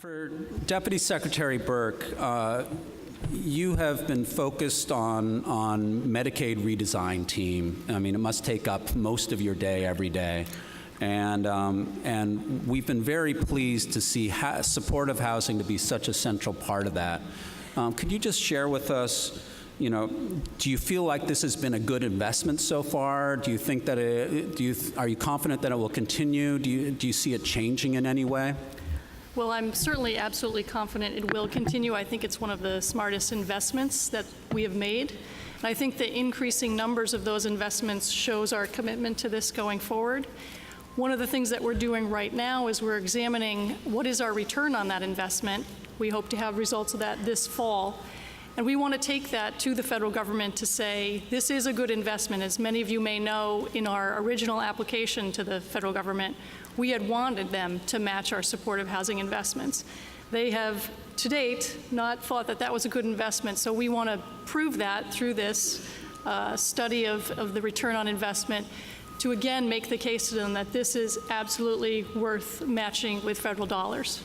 For Deputy Secretary Burke, you have been focused on Medicaid Redesign team. I mean, it must take up most of your day every day. And we've been very pleased to see supportive housing to be such a central part of that. Could you just share with us, you know, do you feel like this has been a good investment so far? Do you think that are you confident that it will continue? Do you see it changing in any way? Well, I'm certainly absolutely confident it will continue. I think it's one of the smartest investments that we have made. And I think the increasing numbers of those investments shows our commitment to this going forward. One of the things that we're doing right now is we're examining what is our return on that investment. We hope to have results of that this fall. And we want to take that to the federal government to say, this is a good investment. As many of you may know, in our original application to the federal government, we had wanted them to match our supportive housing investments. They have, to date, not thought that that was a good investment, so we want to prove that through this study of the return on investment to again make the case to them that this is absolutely worth matching with federal dollars.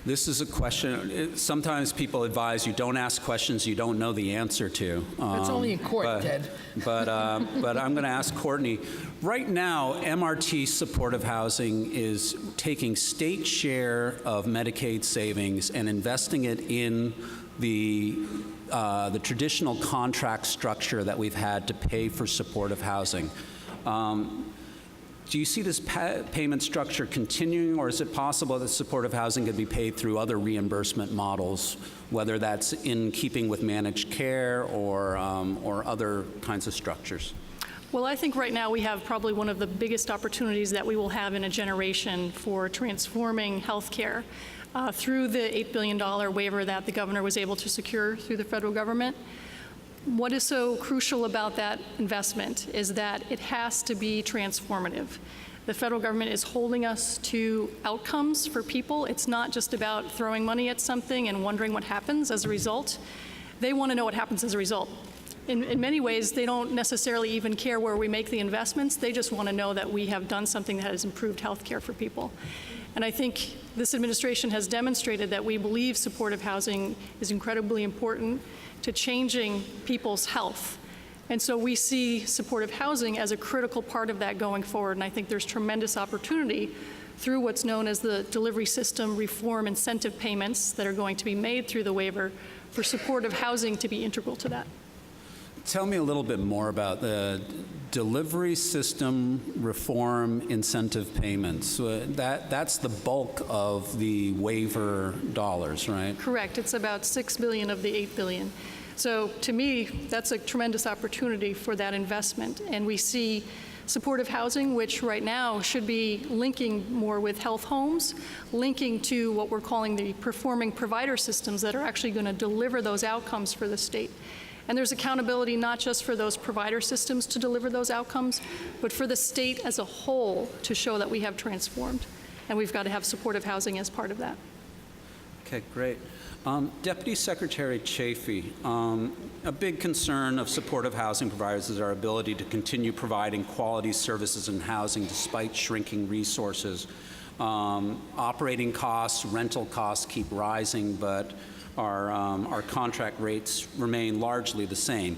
This is a question, sometimes people advise you don't ask questions you don't know the answer to. It's only in court, Ted. But I'm going to ask Courtney. Right now, MRT supportive housing is taking state share of Medicaid savings and investing it in the traditional contract structure that we've had to pay for supportive housing. Do you see this payment structure continuing, or is it possible that supportive housing could be paid through other reimbursement models, whether that's in keeping with managed care or other kinds of structures? Well, I think right now we have probably one of the biggest opportunities that we will have in a generation for transforming healthcare through the $8 billion waiver that the governor was able to secure through the federal government. What is so crucial about that investment is that it has to be transformative. The federal government is holding us to outcomes for people. It's not just about throwing money at something and wondering what happens as a result. They want to know what happens as a result. In many ways, they don't necessarily even care where we make the investments. They just want to know that we have done something that has improved health care for people. And I think this administration has demonstrated that we believe supportive housing is incredibly important to changing people's health. And so we see supportive housing as a critical part of that going forward. And I think there's tremendous opportunity through what's known as the delivery system reform incentive payments that are going to be made through the waiver for supportive housing to be integral to that. Tell me a little bit more about the delivery system reform incentive payments. That's the bulk of the waiver dollars, right? Correct. It's about $6 billion of the $8 billion. So to me, that's a tremendous opportunity for that investment. And we see supportive housing, which right now should be linking more with health homes, linking to what we're calling the performing provider systems that are actually going to deliver those outcomes for the state. And there's accountability not just for those provider systems to deliver those outcomes, but for the state as a whole to show that we have transformed. And we've got to have supportive housing as part of that. Okay, great. Deputy Secretary Chafee, a big concern of supportive housing providers is our ability to continue providing quality services and housing despite shrinking resources. Operating costs, rental costs keep rising, but our contract rates remain largely the same.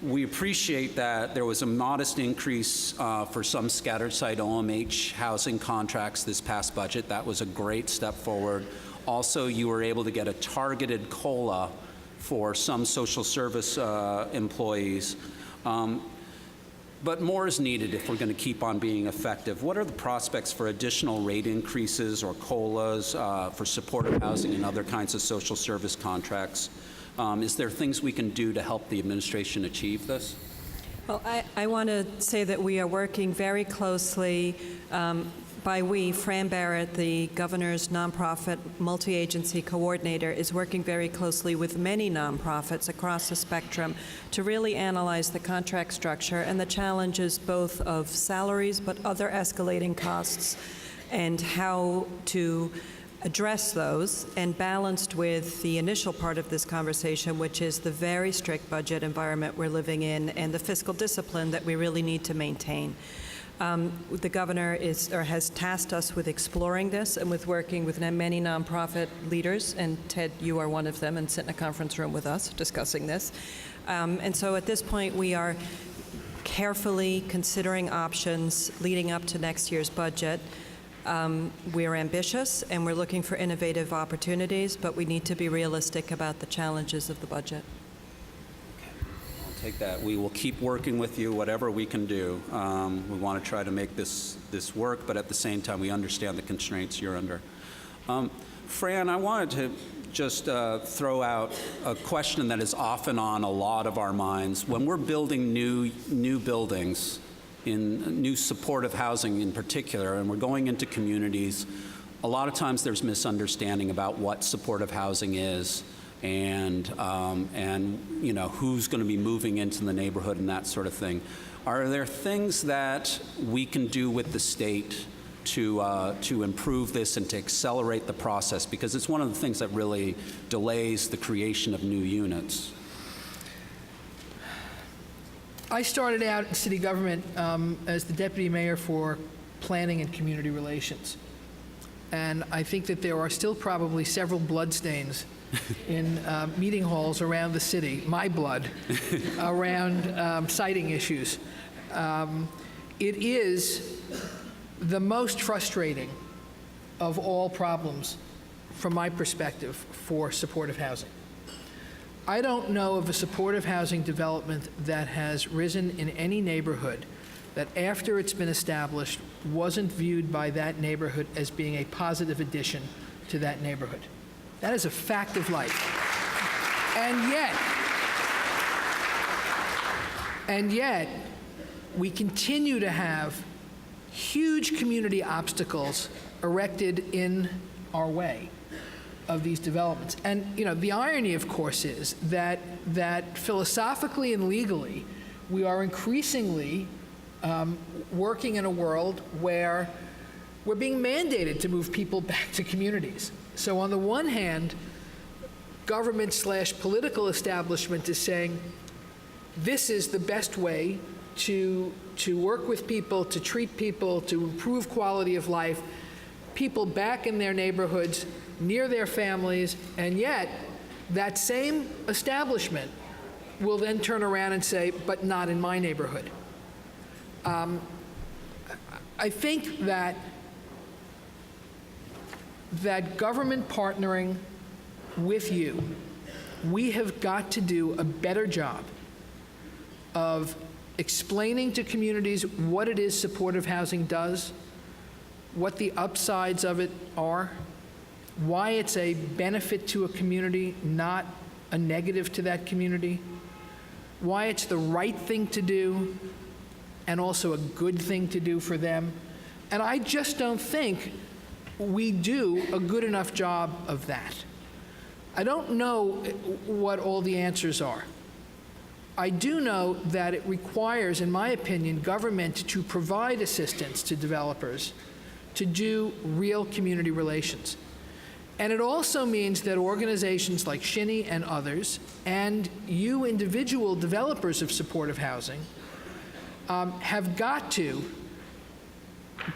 We appreciate that there was a modest increase for some scattered site OMH housing contracts this past budget. That was a great step forward. Also, you were able to get a targeted COLA for some social service employees. But more is needed if we're going to keep on being effective. What are the prospects for additional rate increases or COLAs for supportive housing and other kinds of social service contracts? Is there things we can do to help the administration achieve this? Well, I want to say that we are working very closely. By we, Fran, the governor's nonprofit multi-agency coordinator, is working very closely with many nonprofits across the spectrum to really analyze the contract structure and the challenges both of salaries but other escalating costs and how to address those, and balanced with the initial part of this conversation, which is the very strict budget environment we're living in and the fiscal discipline that we really need to maintain. The governor has tasked us with exploring this and with working with many nonprofit leaders, and Ted, you are one of them, and sit in a conference room with us discussing this. And so at this point, we are carefully considering options leading up to next year's budget. We're ambitious and we're looking for innovative opportunities, but we need to be realistic about the challenges of the budget. I'll take that. We will keep working with you, whatever we can do. We want to try to make this work, but at the same time, we understand the constraints you're under. Fran, I wanted to just throw out a question that is often on a lot of our minds. When we're building new buildings, in new supportive housing in particular, and we're going into communities, a lot of times there's misunderstanding about what supportive housing is and you know, who's going to be moving into the neighborhood and that sort of thing. Are there things that we can do with the state to improve this and to accelerate the process? Because it's one of the things that really delays the creation of new units. I started out in city government as the deputy mayor for planning and community relations. And I think that there are still probably several bloodstains in meeting halls around the city, my blood, around siting issues. It is the most frustrating of all problems, from my perspective, for supportive housing. I don't know of a supportive housing development that has risen in any neighborhood that after it's been established wasn't viewed by that neighborhood as being a positive addition to that neighborhood. That is a fact of life. And yet, we continue to have huge community obstacles erected in our way of these developments. And you know, the irony, of course, is that philosophically and legally, we are increasingly working in a world where we're being mandated to move people back to communities. So on the one hand, government/political establishment is saying, this is the best way to work with people, to treat people, to improve quality of life, people back in their neighborhoods, near their families, and yet that same establishment will then turn around and say, but not in my neighborhood. I think that government partnering with you, we have got to do a better job of explaining to communities what it is supportive housing does, what the upsides of it are, why it's a benefit to a community, not a negative to that community, why it's the right thing to do and also a good thing to do for them. And I just don't think we do a good enough job of that. I don't know what all the answers are. I do know that it requires, in my opinion, government to provide assistance to developers to do real community relations. And it also means that organizations like Shinny and others, and you individual developers of supportive housing, have got to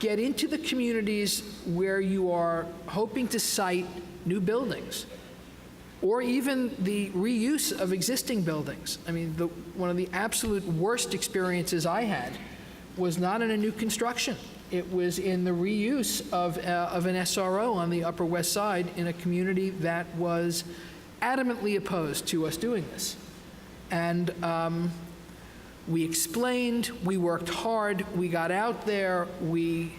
get into the communities where you are hoping to site new buildings, or even the reuse of existing buildings. I mean, one of the absolute worst experiences I had was not in a new construction. It was in the reuse of an SRO on the Upper West Side in a community that was adamantly opposed to us doing this. And we explained, we worked hard, we got out there, we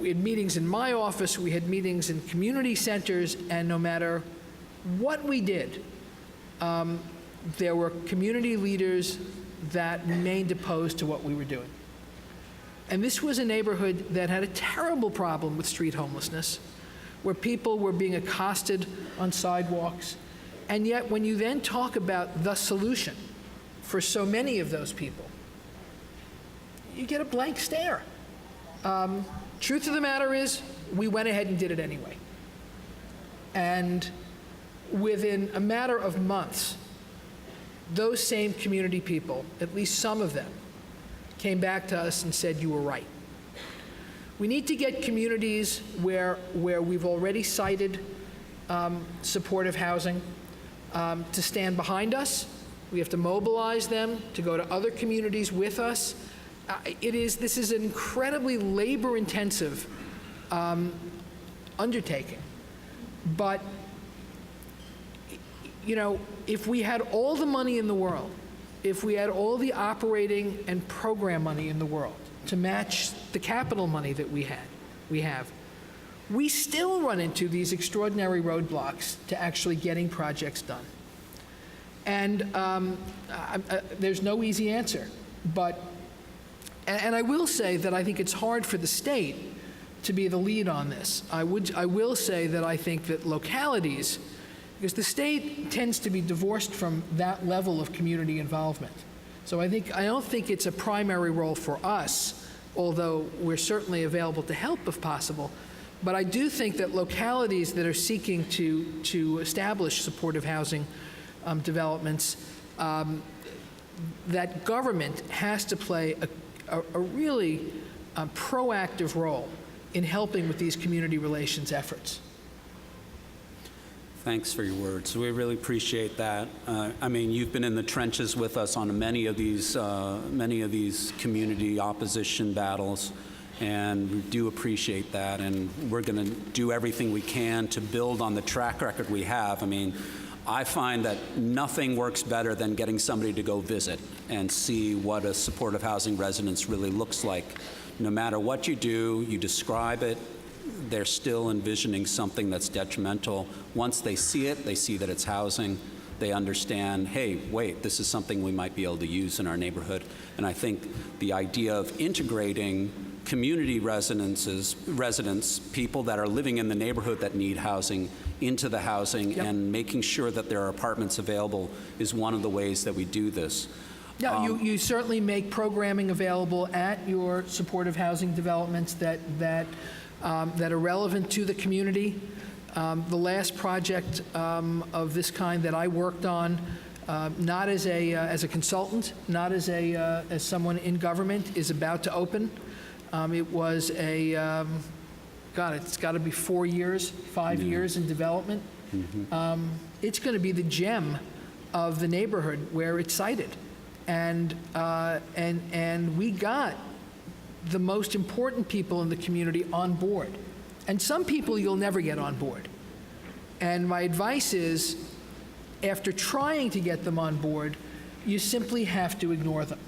had meetings in my office, we had meetings in community centers, and no matter what we did, there were community leaders that remained opposed to what we were doing. And this was a neighborhood that had a terrible problem with street homelessness, where people were being accosted on sidewalks. And yet, when you then talk about the solution for so many of those people, you get a blank stare. Truth of the matter is, we went ahead and did it anyway. And within a matter of months, those same community people, at least some of them, came back to us and said, you were right. We need to get communities where we've already cited supportive housing to stand behind us. We have to mobilize them to go to other communities with us. This is an incredibly labor-intensive undertaking. But, you know, if we had all the money in the world, if we had all the operating and program money in the world to match the capital money that we have, we still run into these extraordinary roadblocks to actually getting projects done. And there's no easy answer. But, and I will say that I think it's hard for the state to be the lead on this. I will say that I think that localities, because the state tends to be divorced from that level of community involvement. So I don't think it's a primary role for us, although we're certainly available to help if possible. But I do think that localities that are seeking to establish supportive housing developments, that government has to play a really proactive role in helping with these community relations efforts. Thanks for your words. We really appreciate that. I mean, you've been in the trenches with us on many of these community opposition battles, and we do appreciate that. And we're going to do everything we can to build on the track record we have. I mean, I find that nothing works better than getting somebody to go visit and see what a supportive housing residence really looks like. No matter what you do, you describe it, they're still envisioning something that's detrimental. Once they see it, they see that it's housing. They understand, hey, wait, this is something we might be able to use in our neighborhood. And I think the idea of integrating community residents, people that are living in the neighborhood that need housing, into the housing, yep, and making sure that there are apartments available is one of the ways that we do this. Yeah, you certainly make programming available at your supportive housing developments that are relevant to the community. The last project of this kind that I worked on, not as a consultant, not as someone in government, is about to open. It was it's got to be 4 years, 5 years in development. Mm-hmm. It's going to be the gem of the neighborhood where it's sited. And we got the most important people in the community on board. And some people you'll never get on board. And my advice is, after trying to get them on board, you simply have to ignore them.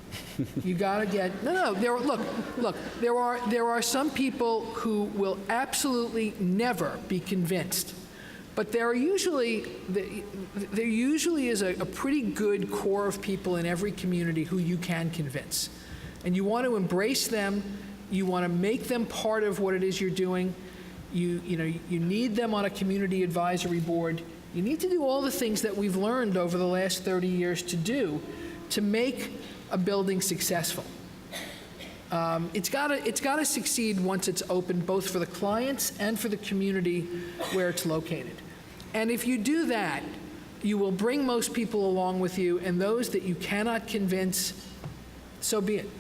You got to get, look, there are some people who will absolutely never be convinced. But there usually is a pretty good core of people in every community who you can convince. And you want to embrace them. You want to make them part of what it is you're doing. You need them on a community advisory board. You need to do all the things that we've learned over the last 30 years to do to make a building successful. It's got to succeed once it's open, both for the clients and for the community where it's located. And if you do that, you will bring most people along with you, and those that you cannot convince, so be it.